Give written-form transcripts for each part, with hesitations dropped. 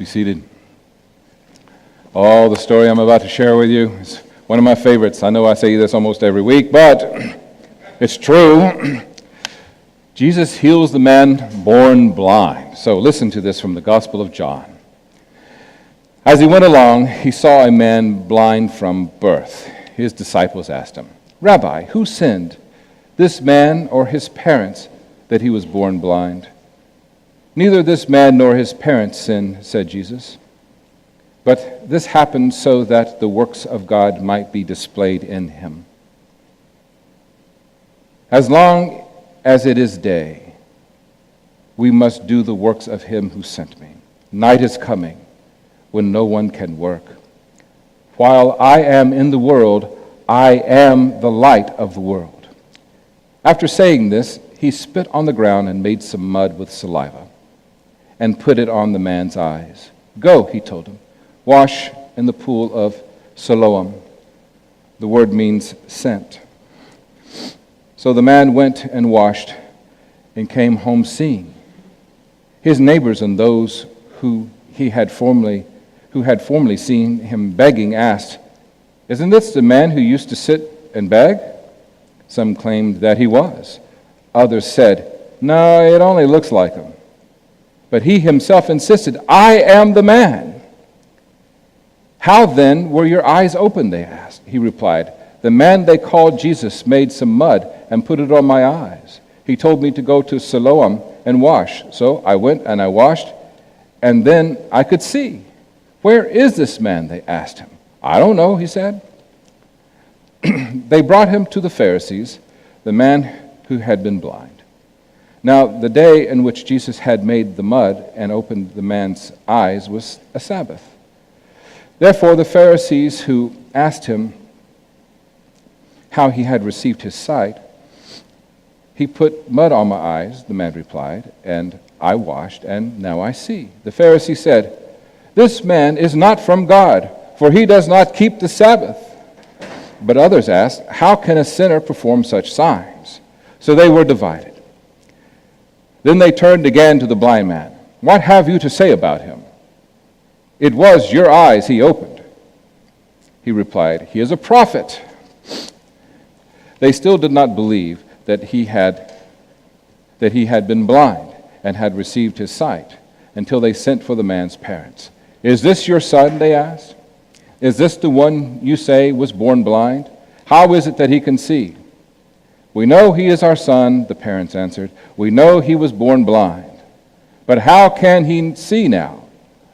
Be seated. Oh, the story I'm about to share with you is one of my favorites. I know I say this almost every week, but it's true. Jesus heals the man born blind. So listen to this from the Gospel of John. As he went along, he saw a man blind from birth. His disciples asked him, "Rabbi, who sinned, this man or his parents, that he was born blind?" "Neither this man nor his parents sinned," said Jesus. "But this happened so that the works of God might be displayed in him. As long as it is day, we must do the works of him who sent me. Night is coming when no one can work. While I am in the world, I am the light of the world." After saying this, he spit on the ground and made some mud with saliva and put it on the man's eyes. "Go," he told him, "wash in the pool of Siloam." The word means sent. So the man went and washed and came home seeing. His neighbors and those who had formerly seen him begging asked, "Isn't this the man who used to sit and beg?" Some claimed that he was. Others said, "No, it only looks like him." But he himself insisted, "I am the man." "How then were your eyes opened?" they asked. He replied, "The man they called Jesus made some mud and put it on my eyes. He told me to go to Siloam and wash. So I went and I washed, and then I could see." "Where is this man?" they asked him. "I don't know," he said. They brought him to the Pharisees, the man who had been blind. Now, the day in which Jesus had made the mud and opened the man's eyes was a Sabbath. Therefore, the Pharisees who asked him how he had received his sight, "He put mud on my eyes," the man replied, "and I washed, and now I see." The Pharisee said, "This man is not from God, for he does not keep the Sabbath." But others asked, "How can a sinner perform such signs?" So they were divided. Then they turned again to the blind man. "What have you to say about him? It was your eyes he opened." He replied, "He is a prophet." They still did not believe that he had been blind and had received his sight until they sent for the man's parents. "Is this your son?" they asked. "Is this the one you say was born blind? How is it that he can see?" "We know he is our son," the parents answered. "We know he was born blind. But how can he see now?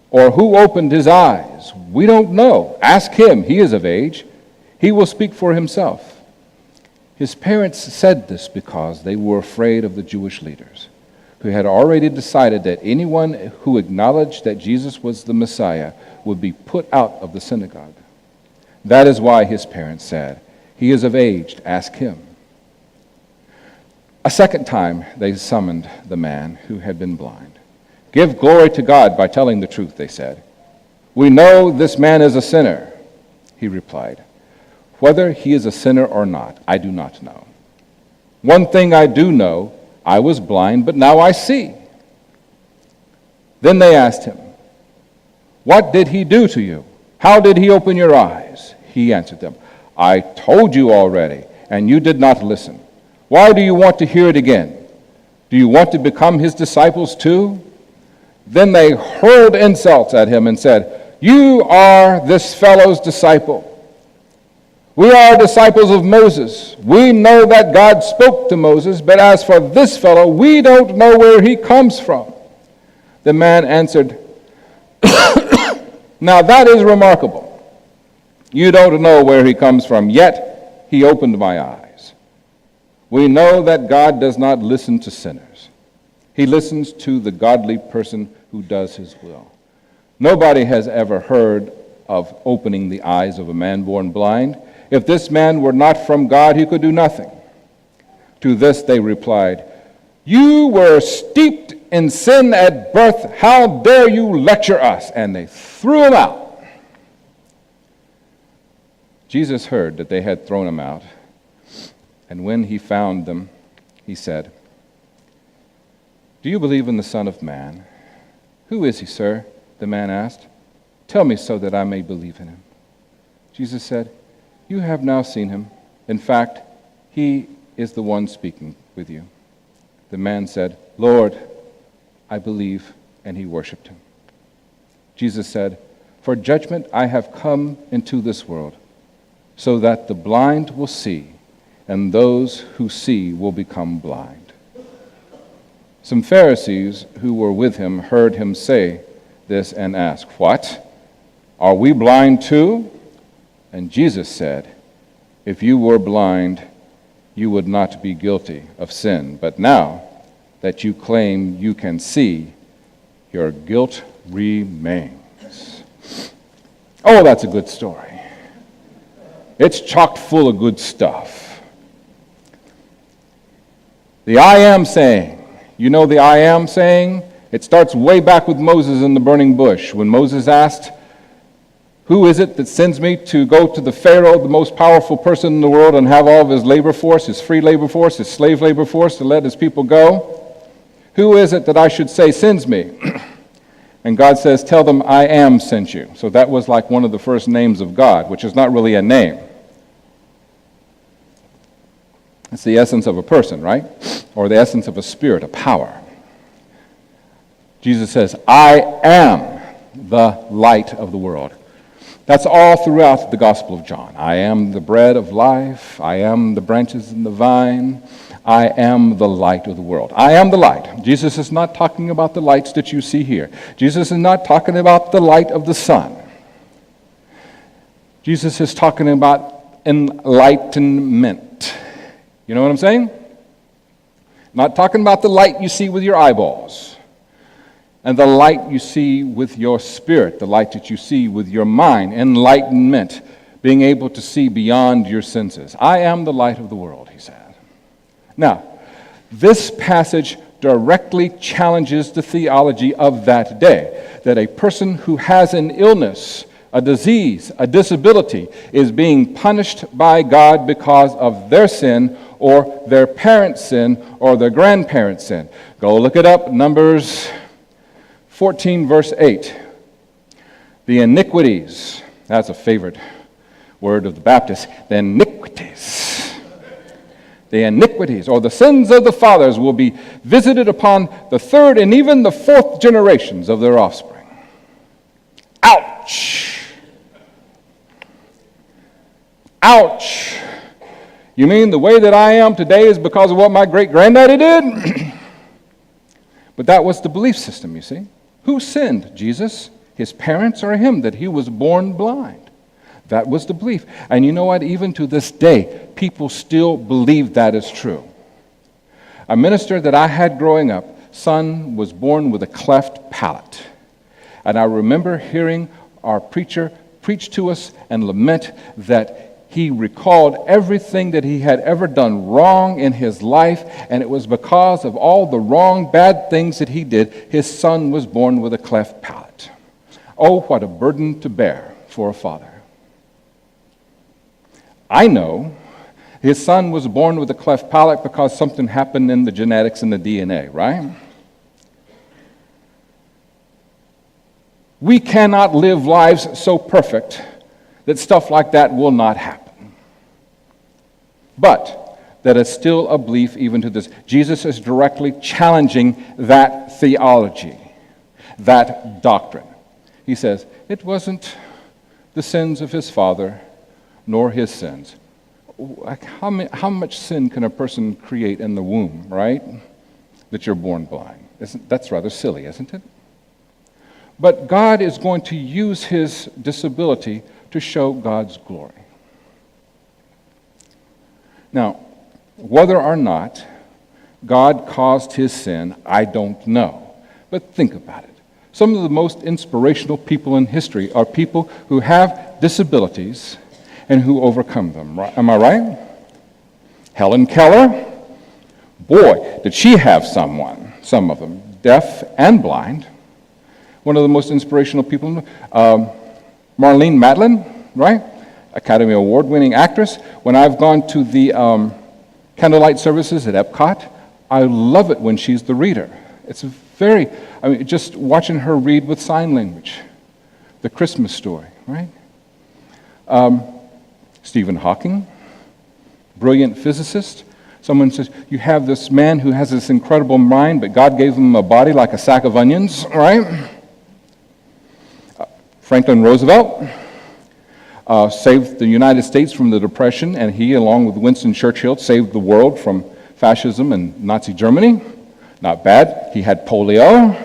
Or who opened his eyes? We don't know. Ask him. He is of age. He will speak for himself." His parents said this because they were afraid of the Jewish leaders, who had already decided that anyone who acknowledged that Jesus was the Messiah would be put out of the synagogue. That is why his parents said, "He is of age. Ask him." A second time they summoned the man who had been blind. "Give glory to God by telling the truth," they said. "We know this man is a sinner." He replied, "Whether he is a sinner or not, I do not know. One thing I do know, I was blind, but now I see." Then they asked him, "What did he do to you? How did he open your eyes?" He answered them, "I told you already, and you did not listen. Why do you want to hear it again? Do you want to become his disciples too?" Then they hurled insults at him and said, "You are this fellow's disciple. We are disciples of Moses. We know that God spoke to Moses, but as for this fellow, we don't know where he comes from." The man answered, "Now that is remarkable. You don't know where he comes from, yet he opened my eyes. We know that God does not listen to sinners. He listens to the godly person who does his will. Nobody has ever heard of opening the eyes of a man born blind. If this man were not from God, he could do nothing." To this they replied, "You were steeped in sin at birth. How dare you lecture us?" And they threw him out. Jesus heard that they had thrown him out. And when he found them, he said, "Do you believe in the Son of Man?" "Who is he, sir?" the man asked. "Tell me so that I may believe in him." Jesus said, "You have now seen him. In fact, he is the one speaking with you." The man said, "Lord, I believe," and he worshipped him. Jesus said, "For judgment I have come into this world, so that the blind will see, and those who see will become blind." Some Pharisees who were with him heard him say this and asked, "What? Are we blind too?" And Jesus said, "If you were blind, you would not be guilty of sin. But now that you claim you can see, your guilt remains." Oh, that's a good story. It's chock full of good stuff. The I am saying. You know the I am saying? It starts way back with Moses in the burning bush. When Moses asked, "Who is it that sends me to go to the Pharaoh, the most powerful person in the world, and have all of his labor force, his free labor force, his slave labor force, to let his people go? Who is it that I should say sends me?" And God says, "Tell them I am sent you." So that was like one of the first names of God, which is not really a name. It's the essence of a person, right? Or the essence of a spirit, a power. Jesus says, "I am the light of the world." That's all throughout the Gospel of John. I am the bread of life. I am the branches in the vine. I am the light of the world. I am the light. Jesus is not talking about the lights that you see here. Jesus is not talking about the light of the sun. Jesus is talking about enlightenment. You know what I'm saying? Not talking about the light you see with your eyeballs and the light you see with your spirit, the light that you see with your mind. Enlightenment, being able to see beyond your senses. I am the light of the world, he said. Now, this passage directly challenges the theology of that day, that a person who has an illness, a disease, a disability, is being punished by God because of their sin or their parents' sin or their grandparents' sin. Go look it up, Numbers 14, verse 8. The iniquities, that's a favorite word of the Baptist, the iniquities. The iniquities, or the sins of the fathers, will be visited upon the third and even the fourth generations of their offspring. Ouch! Ouch! You mean the way that I am today is because of what my great-granddaddy did? But that was the belief system, you see. Who sinned? Jesus, his parents, or him, that he was born blind? That was the belief. And you know what? Even to this day, people still believe that is true. A minister that I had growing up, son was born with a cleft palate. And I remember hearing our preacher preach to us and lament that he recalled everything that he had ever done wrong in his life, and it was because of all the wrong, bad things that he did, his son was born with a cleft palate. Oh, what a burden to bear for a father. I know his son was born with a cleft palate because something happened in the genetics and the DNA, right? We cannot live lives so perfect that stuff like that will not happen. But that is still a belief even to this. Jesus is directly challenging that theology, that doctrine. He says, it wasn't the sins of his father, nor his sins. Like how much sin can a person create in the womb, right? That you're born blind. That's rather silly, isn't it? But God is going to use his disability to show God's glory. Now, whether or not God caused his sin, I don't know. But think about it. Some of the most inspirational people in history are people who have disabilities and who overcome them. Am I right? Helen Keller, boy, did she have some of them, deaf and blind. One of the most inspirational people, Marlene Matlin, right? Academy Award-winning actress. When I've gone to the candlelight services at Epcot, I love it when she's the reader. It's very I mean, just watching her read with sign language, the Christmas story, right? Stephen Hawking, brilliant physicist. Someone says, you have this man who has this incredible mind, but God gave him a body like a sack of onions, right? Franklin Roosevelt saved the United States from the Depression, and he, along with Winston Churchill, saved the world from fascism and Nazi Germany. Not bad. He had polio.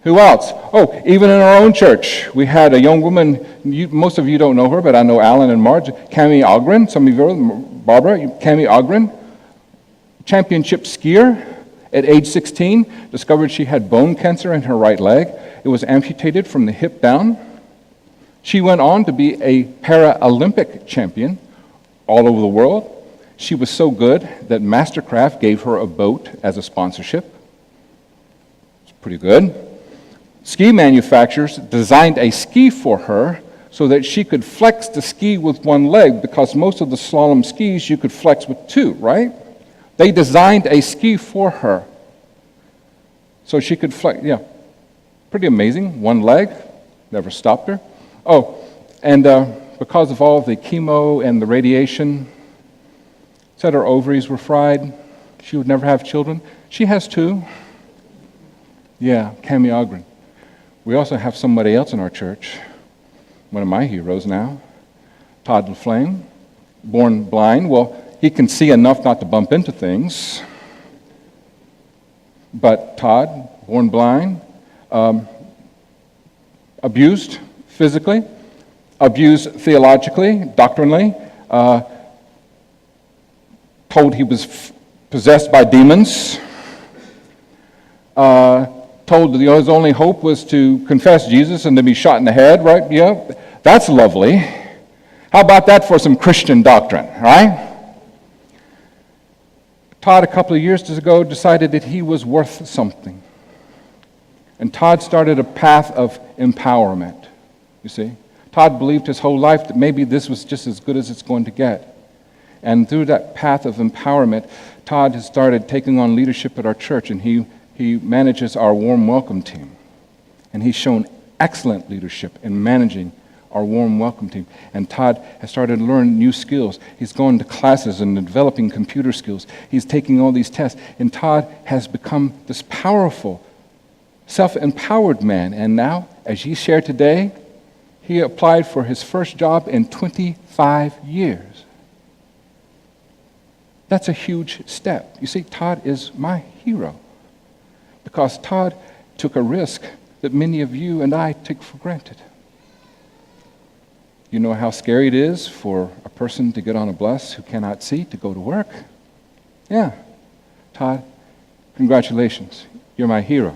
Who else? Oh, even in our own church, we had a young woman, most of you don't know her, but I know Alan and Marge, Cami Ogren, some of you, Barbara, Cami Ogren, championship skier at age 16, discovered she had bone cancer in her right leg. It was amputated from the hip down. She went on to be a Paralympic champion all over the world. She was so good that Mastercraft gave her a boat as a sponsorship. It's pretty good. Ski manufacturers designed a ski for her so that she could flex the ski with one leg, because most of the slalom skis you could flex with two, right? They designed a ski for her so she could flex. Yeah, pretty amazing. One leg, never stopped her. Oh, and because of all the chemo and the radiation, said her ovaries were fried. She would never have children. She has two. Yeah, Cami Ogren. We also have somebody else in our church, one of my heroes now, Todd LaFlame, born blind. Well, he can see enough not to bump into things. But Todd, born blind, abused physically, abused theologically, doctrinally, told he was possessed by demons, told that his only hope was to confess Jesus and to be shot in the head, right? Yeah, that's lovely. How about that for some Christian doctrine, right? Todd, a couple of years ago, decided that he was worth something. And Todd started a path of empowerment, you see. Todd believed his whole life that maybe this was just as good as it's going to get. And through that path of empowerment, Todd has started taking on leadership at our church, and he manages our warm welcome team. And he's shown excellent leadership in managing our warm welcome team. And Todd has started to learn new skills. He's going to classes and developing computer skills. He's taking all these tests. And Todd has become this powerful, self-empowered man. And now, as he shared today, he applied for his first job in 25 years. That's a huge step. You see, Todd is my hero, because Todd took a risk that many of you and I take for granted. You know how scary it is for a person to get on a bus who cannot see to go to work? Yeah. Todd, congratulations. You're my hero.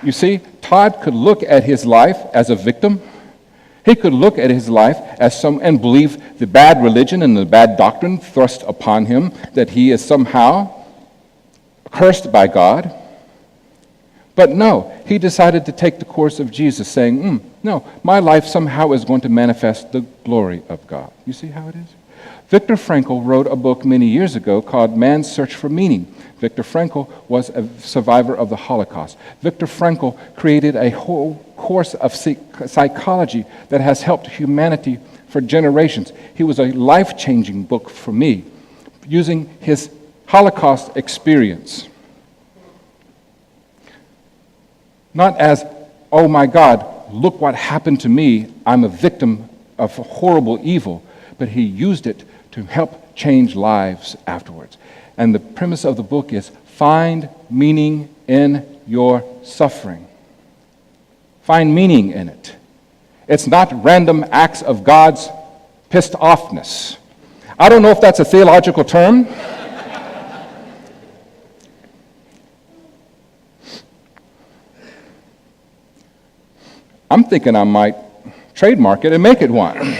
You see, Todd could look at his life as a victim. He could look at his life as and believe the bad religion and the bad doctrine thrust upon him, that he is somehow cursed by God. But no, he decided to take the course of Jesus, saying, no, my life somehow is going to manifest the glory of God. You see how it is? Viktor Frankl wrote a book many years ago called Man's Search for Meaning. Viktor Frankl was a survivor of the Holocaust. Viktor Frankl created a whole course of psychology that has helped humanity for generations. He was a life-changing book for me, using his Holocaust experience. Not as, oh my God, look what happened to me, I'm a victim of horrible evil, but he used it to help change lives afterwards. And the premise of the book is find meaning in your suffering. Find meaning in it. It's not random acts of God's pissed offness. I don't know if that's a theological term. I'm thinking I might trademark it and make it one.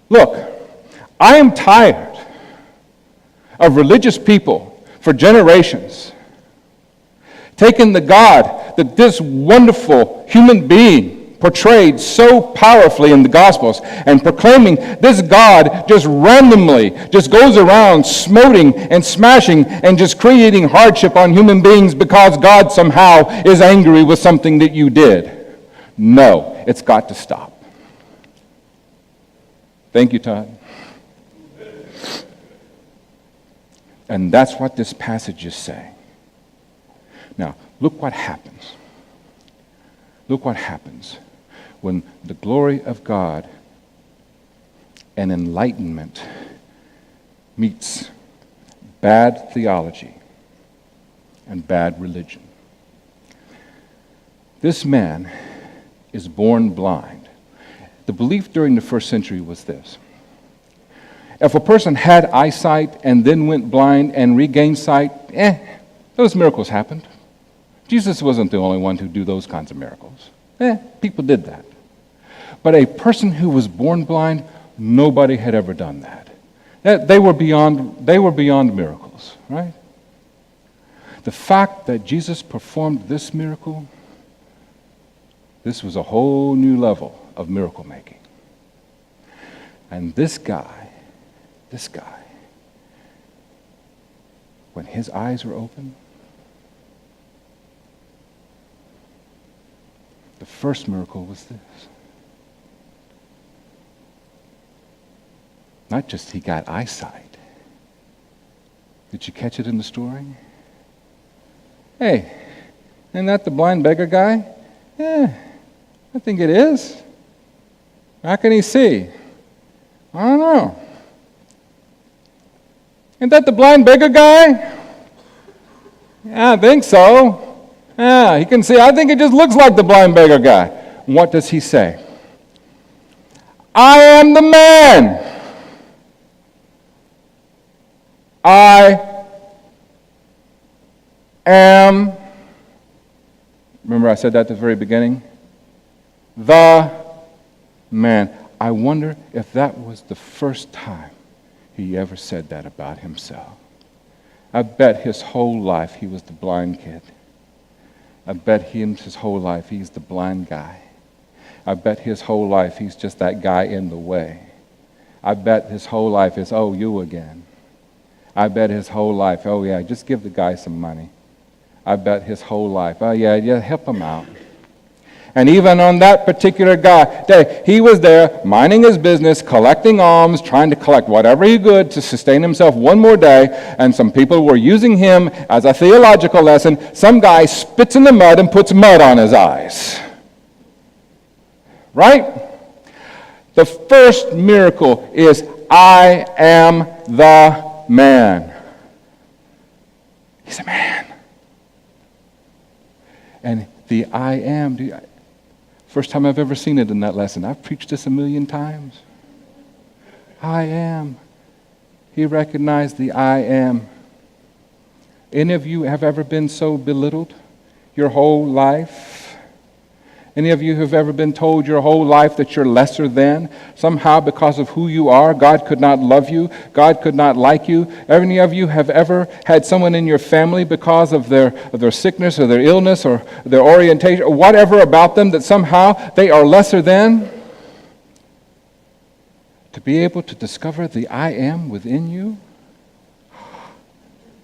Look, I am tired of religious people for generations taking the God that this wonderful human being portrayed so powerfully in the Gospels and proclaiming this God just randomly just goes around smoting and smashing and just creating hardship on human beings because God somehow is angry with something that you did. No, it's got to stop. Thank you, Todd. And that's what this passage is saying. Now, look what happens. Look what happens when the glory of God and enlightenment meets bad theology and bad religion. This man is born blind. The belief during the first century was this: if a person had eyesight and then went blind and regained sight, those miracles happened. Jesus wasn't the only one to do those kinds of miracles. People did that. But a person who was born blind, nobody had ever done that. They were beyond miracles, right? The fact that Jesus performed this miracle, this was a whole new level of miracle making. And this guy, when his eyes were open, the first miracle was this. Not just he got eyesight. Did you catch it in the story? Hey, isn't that the blind beggar guy? Yeah, I think it is. How can he see? I don't know. Isn't that the blind beggar guy? Yeah, I think so. Yeah, he can see. I think it just looks like the blind beggar guy. What does he say? I am the man. I am. Remember I said that at the very beginning? The man. I wonder if that was the first time he ever said that about himself. I bet his whole life he was the blind kid. I bet his whole life he's the blind guy. I bet his whole life he's just that guy in the way. I bet his whole life is, oh, you again. I bet his whole life, oh yeah, just give the guy some money. I bet his whole life, oh yeah, help him out. And even on that particular day, he was there minding his business, collecting alms, trying to collect whatever he could to sustain himself one more day, and some people were using him as a theological lesson. Some guy spits in the mud and puts mud on his eyes. Right? The first miracle is, I am the man. He's a man. And the I am, first time I've ever seen it in that lesson. I've preached this 1,000,000 times. I am. He recognized the I am. Any of you have ever been so belittled your whole life? Any of you have ever been told your whole life that you're lesser than? Somehow because of who you are, God could not love you. God could not like you. Any of you have ever had someone in your family because of their sickness or their illness or their orientation or whatever about them that somehow they are lesser than? To be able to discover the I am within you?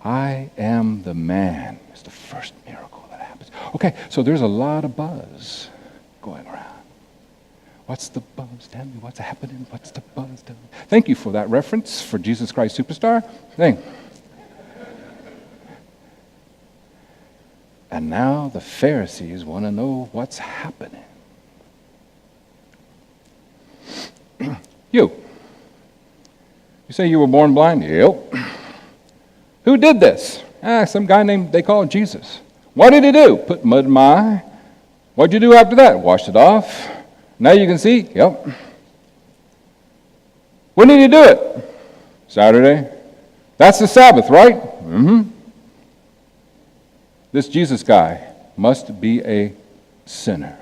I am the man. It's the first miracle that happens. Okay, so there's a lot of buzz going around. What's the buzz? Tell me what's happening. What's the buzz? Tell me. Thank you for that reference for Jesus Christ Superstar. Thank. And now the Pharisees want to know what's happening. You say you were born blind? Yep. Who did this? Some guy they call Jesus. What did he do? Put mud in my eye. What'd you do after that? Washed it off. Now you can see? Yep. When did you do it? Saturday. That's the Sabbath, right? Mm-hmm. This Jesus guy must be a sinner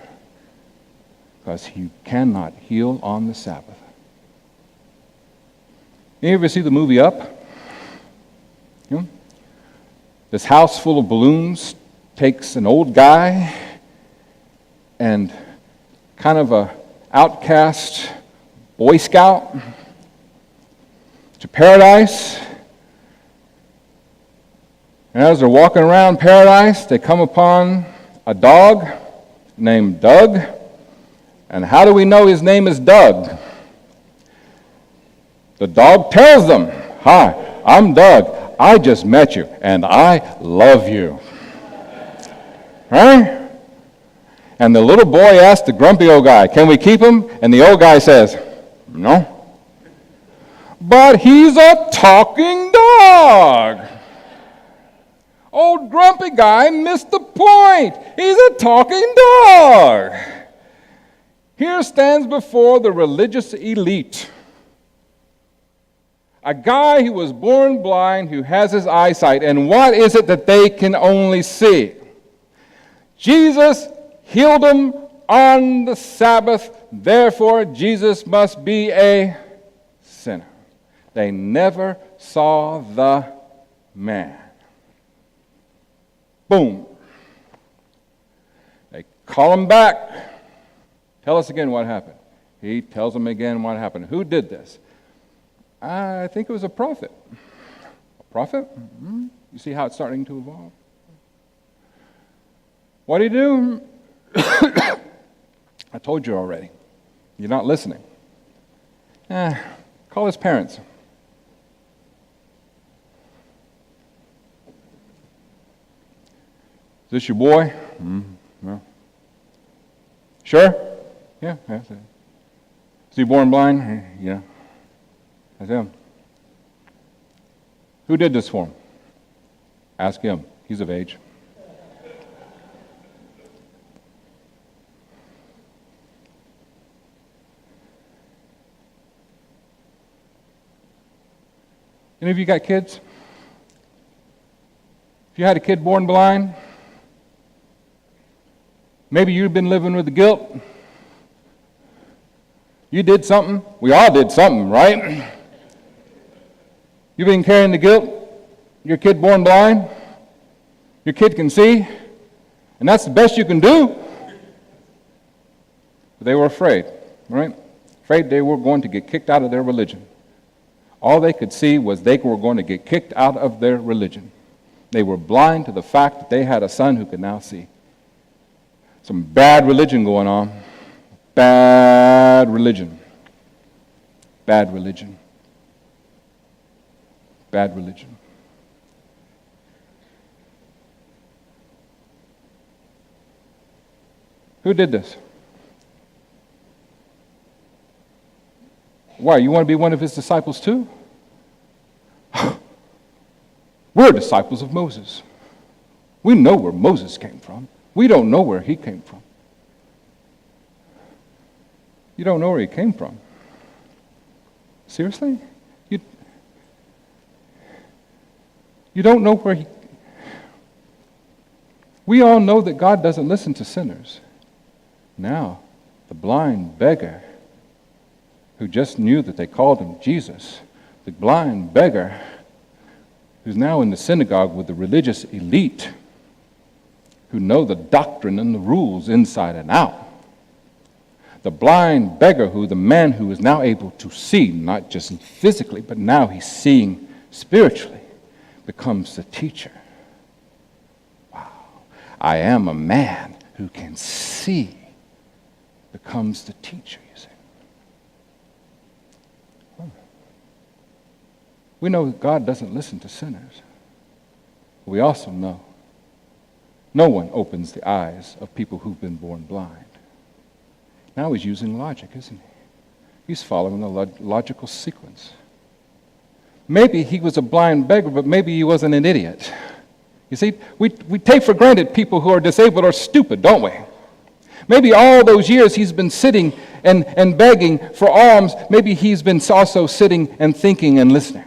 because he cannot heal on the Sabbath. You ever see the movie Up? This house full of balloons takes an old guy and kind of a outcast Boy Scout to paradise. And as they're walking around paradise, they come upon a dog named Doug. And how do we know his name is Doug? The dog tells them, "Hi, I'm Doug. I just met you, and I love you." Right? And the little boy asks the grumpy old guy, "Can we keep him?" And the old guy says, "No." "But he's a talking dog." Old grumpy guy missed the point. He's a talking dog. Here stands before the religious elite a guy who was born blind, who has his eyesight, and what is it that they can only see? Jesus healed him on the Sabbath, therefore Jesus must be a sinner. They never saw the man. Boom. They call him back. Tell us again what happened. He tells them again what happened. Who did this? I think it was a prophet. A prophet? Mm-hmm. You see how it's starting to evolve? What did he do? I told you already. You're not listening. Call his parents. Is this your boy? No. Sure? Yeah, that's it. Is he born blind? Yeah. That's him. Who did this for him? Ask him. He's of age. Any of you got kids? If you had a kid born blind, maybe you've been living with the guilt. You did something. We all did something, right? You've been carrying the guilt. Your kid born blind. Your kid can see. And that's the best you can do. But they were afraid, right? Afraid they were going to get kicked out of their religion. All they could see was they were going to get kicked out of their religion. They were blind to the fact that they had a son who could now see. Some bad religion going on. Bad religion. Bad religion. Bad religion. Who did this? Why, you want to be one of his disciples too? We're disciples of Moses. We know where Moses came from. We don't know where he came from. You don't know where he came from? Seriously? You don't know where he... We all know that God doesn't listen to sinners. Now, the blind beggar who just knew that they called him Jesus, the blind beggar who's now in the synagogue with the religious elite who know the doctrine and the rules inside and out. The blind beggar the man who is now able to see, not just physically, but now he's seeing spiritually, becomes the teacher. Wow. I am a man who can see, becomes the teacher, you see. We know that God doesn't listen to sinners. We also know no one opens the eyes of people who've been born blind. Now he's using logic, isn't he? He's following a logical sequence. Maybe he was a blind beggar, but maybe he wasn't an idiot. You see, we take for granted people who are disabled are stupid, don't we? Maybe all those years he's been sitting and begging for alms, maybe he's been also sitting and thinking and listening.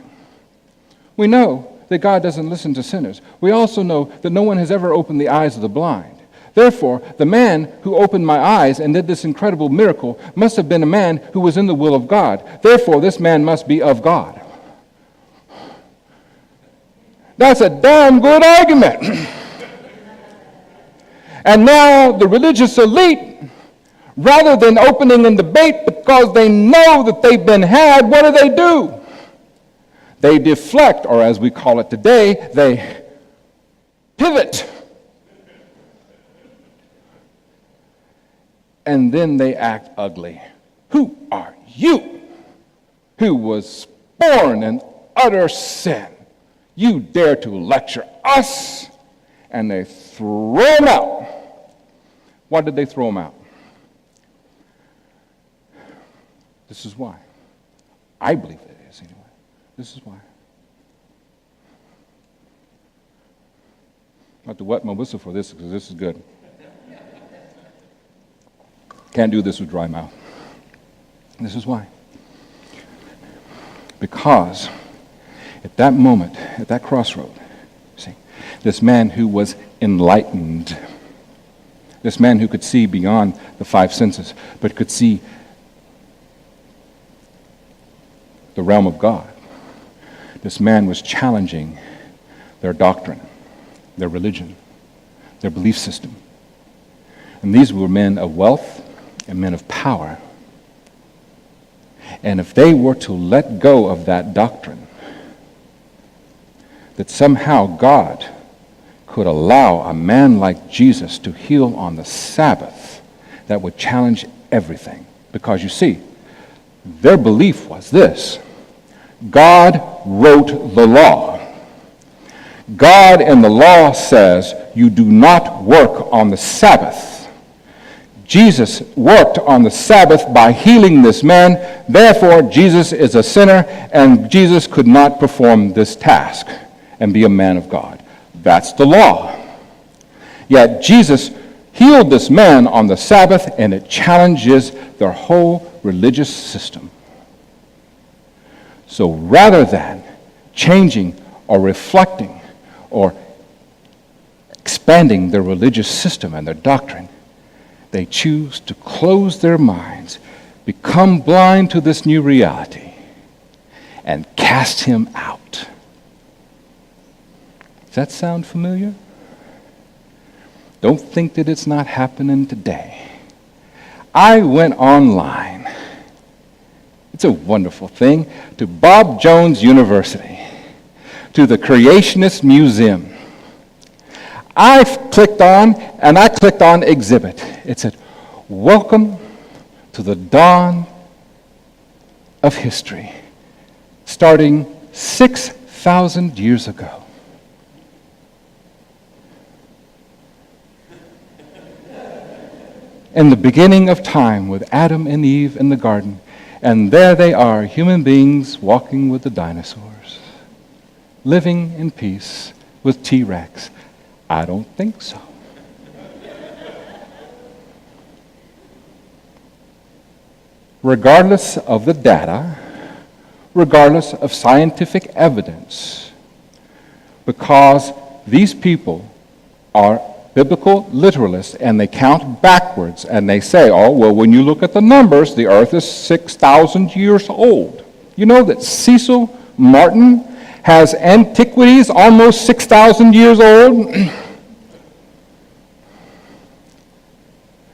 We know that God doesn't listen to sinners. We also know that no one has ever opened the eyes of the blind. Therefore, the man who opened my eyes and did this incredible miracle must have been a man who was in the will of God. Therefore, this man must be of God. That's a damn good argument. And now the religious elite Rather than opening in debate because they know that they've been had, what do? They deflect, or as we call it today, they pivot. And then they act ugly. Who are you, who was born in utter sin? You dare to lecture us? And they throw him out. Why did they throw him out? This is why. I believe it is, anyway. This is why. I have to wet my whistle for this because this is good. Can't do this with dry mouth. This is why. Because at that moment, at that crossroad, see, this man who was enlightened, this man who could see beyond the five senses, but could see the realm of God, this man was challenging their doctrine, their religion, their belief system. And these were men of wealth and men of power. And if they were to let go of that doctrine, that somehow God could allow a man like Jesus to heal on the Sabbath, that would challenge everything. Because you see, their belief was this: God wrote the law. God in the law says you do not work on the Sabbath. Jesus worked on the Sabbath by healing this man. Therefore, Jesus is a sinner, and Jesus could not perform this task and be a man of God. That's the law. Yet Jesus healed this man on the Sabbath, and it challenges their whole religious system. So rather than changing or reflecting or expanding their religious system and their doctrine, they choose to close their minds, become blind to this new reality, and cast him out. Does that sound familiar? Don't think that it's not happening today. I went online. It's a wonderful thing, to Bob Jones University, to the Creationist Museum. I clicked on exhibit. It said, "Welcome to the dawn of history, starting 6,000 years ago." In the beginning of time, with Adam and Eve in the garden, and there they are, human beings walking with the dinosaurs, living in peace with T-Rex. I don't think so. Regardless of the data, regardless of scientific evidence, because these people are biblical literalists and they count backwards and they say, oh, well, when you look at the numbers, the earth is 6,000 years old. You know that Cecil Martin has antiquities almost 6,000 years old?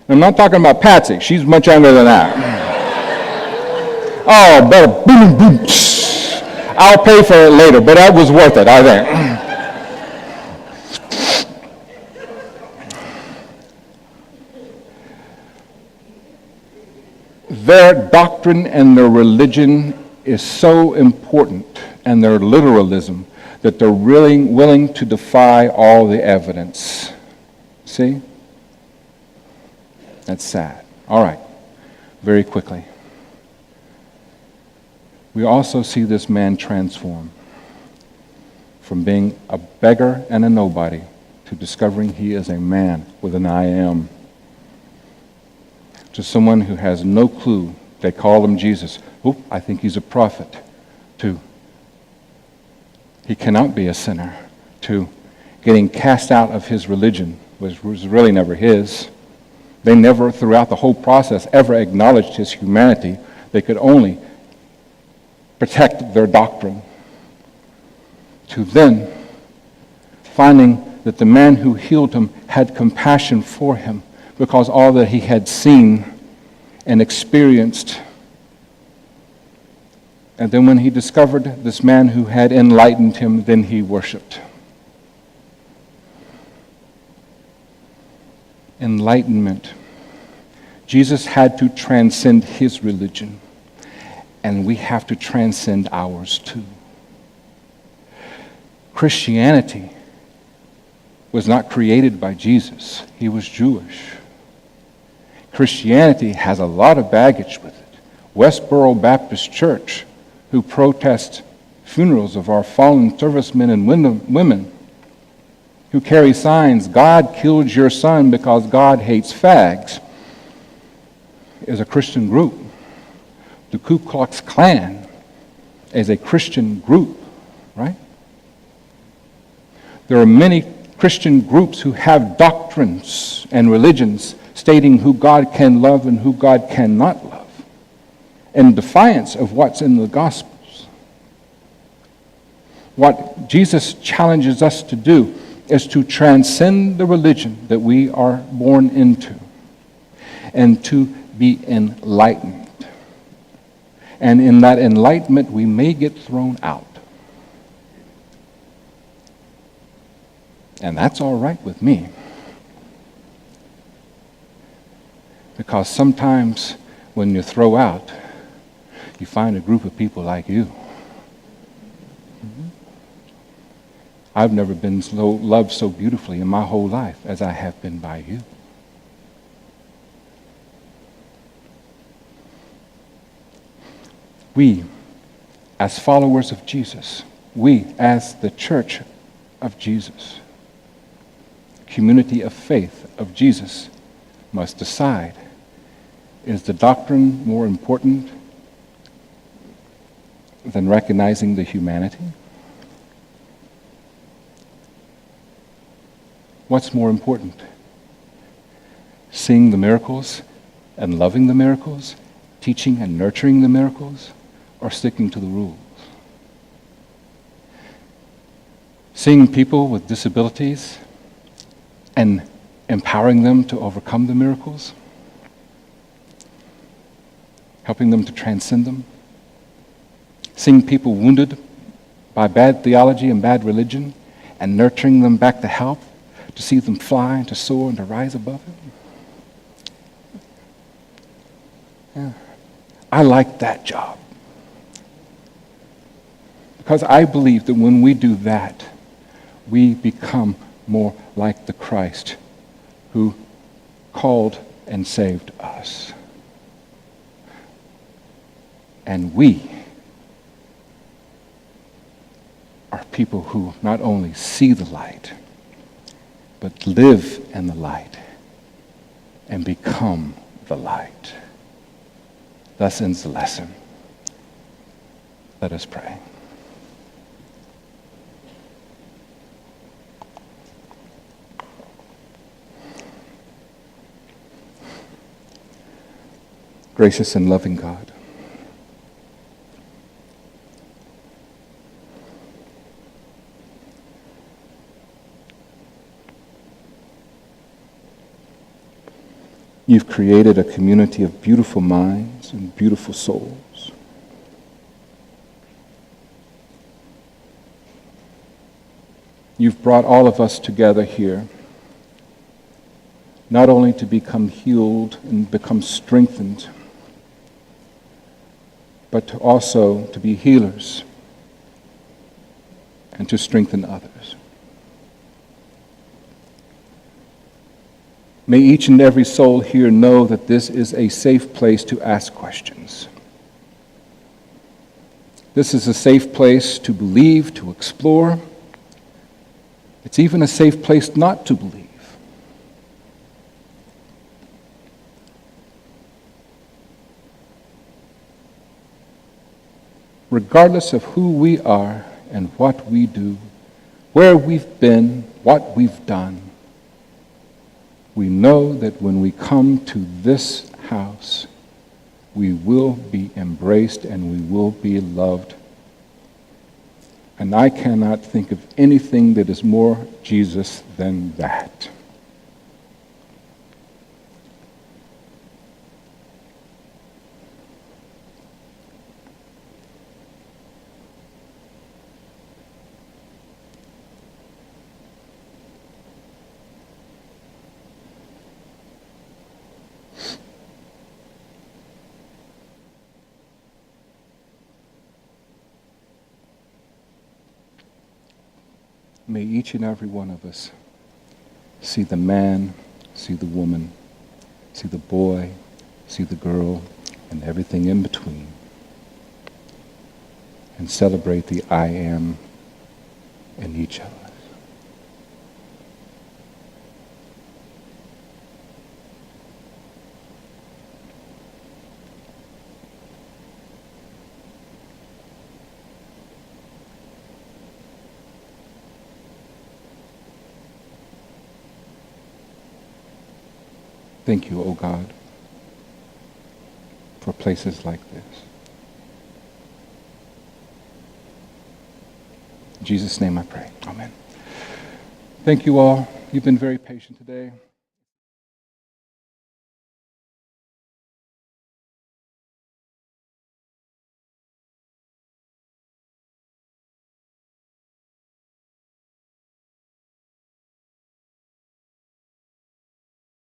I'm not talking about Patsy. She's much younger than that. Oh, better boom, boom. I'll pay for it later, but that was worth it, I think. Their doctrine and their religion is so important, and their literalism, that they're really willing to defy all the evidence. See? That's sad. All right, very quickly. We also see this man transform from being a beggar and a nobody to discovering he is a man with an I am, to someone who has no clue. They call him Jesus. Oop, I think he's a prophet. To he cannot be a sinner. To getting cast out of his religion, which was really never his. They never, throughout the whole process, ever acknowledged his humanity. They could only protect their doctrine. To then finding that the man who healed him had compassion for him, because all that he had seen and experienced. And then when he discovered this man who had enlightened him, then he worshiped. Enlightenment. Jesus had to transcend his religion, and we have to transcend ours too. Christianity was not created by Jesus. He was Jewish. Christianity has a lot of baggage with it. Westboro Baptist Church, who protest funerals of our fallen servicemen and women, who carry signs, "God killed your son because God hates fags," is a Christian group. The Ku Klux Klan is a Christian group, right? There are many Christian groups who have doctrines and religions stating who God can love and who God cannot love, in defiance of what's in the Gospels. What Jesus challenges us to do is to transcend the religion that we are born into and to be enlightened. And in that enlightenment, we may get thrown out. And that's all right with me. Because sometimes when you throw out, you find a group of people like you. I've never been loved so beautifully in my whole life as I have been by you. We, as followers of Jesus, we, as the church of Jesus, community of faith of Jesus, must decide, is the doctrine more important than recognizing the humanity? What's more important? Seeing the miracles and loving the miracles, teaching and nurturing the miracles, or sticking to the rules? Seeing people with disabilities and empowering them to overcome the miracles, helping them to transcend them, seeing people wounded by bad theology and bad religion and nurturing them back to health, to see them fly and to soar and to rise above it. Yeah. I like that job. Because I believe that when we do that, we become more like the Christ who called and saved us. And we are people who not only see the light, but live in the light and become the light. Thus ends the lesson. Let us pray. Gracious and loving God, you've created a community of beautiful minds and beautiful souls. You've brought all of us together here, not only to become healed and become strengthened, but to also to be healers and to strengthen others. May each and every soul here know that this is a safe place to ask questions. This is a safe place to believe, to explore. It's even a safe place not to believe. Regardless of who we are and what we do, where we've been, what we've done, we know that when we come to this house, we will be embraced and we will be loved. And I cannot think of anything that is more Jesus than that. may each and every one of us see the man, see the woman, see the boy, see the girl, and everything in between, and celebrate the I am in each of us. Thank you, O God, for places like this. In Jesus' name I pray. Amen. Thank you all. You've been very patient today.